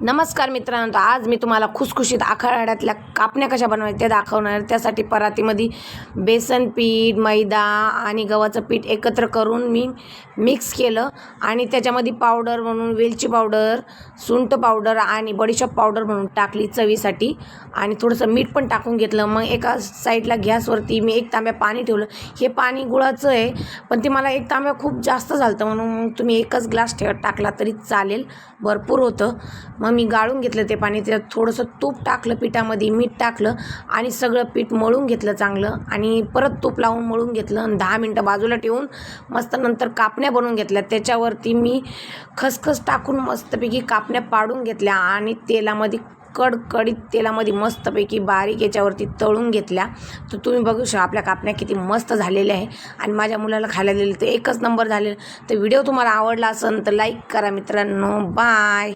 नमस्कार मित्रांनो, आज मी तुम्हाला खुसखुशीत आखाड्यातल्या कापण्या कशा बनवायच्या ते दाखवणार. त्यासाठी परातीमध्ये बेसन पीठ, मैदा आणि गव्हाचं पीठ एकत्र करून मी मिक्स केलं आणि त्याच्यामध्ये पावडर म्हणून वेलची पावडर, सुंठ पावडर आणि बडीशेप पावडर म्हणून टाकली चवीसाठी आणि थोडंसं मीठ पण टाकून घेतलं. मग एका साईडला गॅसवरती मी एक तांब्या पाणी ठेवलं. हे पाणी गुळाचं आहे, पण ते मला एक तांब्या खूप जास्त झालं म्हणून मग तुम्ही एकच ग्लास टाकला तरी चालेल, भरपूर होतं. मग मी गाळून घेतलं ते पाणी, त्यात थोडंसं तूप टाकलं, पिठामध्ये मीठ टाकलं आणि सगळं पीठ मळून घेतलं चांगलं आणि परत तूप लावून मळून घेतलं आणि 10 मिनटं बाजूला ठेवून मस्त नंतर कापण्या बनवून घेतल्या. त्याच्यावरती मी खसखस टाकून मस्तपैकी कापण्या पाडून घेतल्या आणि तेलामध्ये कडकडीत तेलामध्ये मस्तपैकी बारीक याच्यावरती तळून घेतल्या. तर तुम्ही बघू शकता आपल्या कापण्या किती मस्त झालेल्या आहे आणि माझ्या मुलाला खायला दिले तर एकच नंबर झालेलं. तर व्हिडिओ तुम्हाला आवडला असेल तर लाईक करा मित्रांनो. बाय.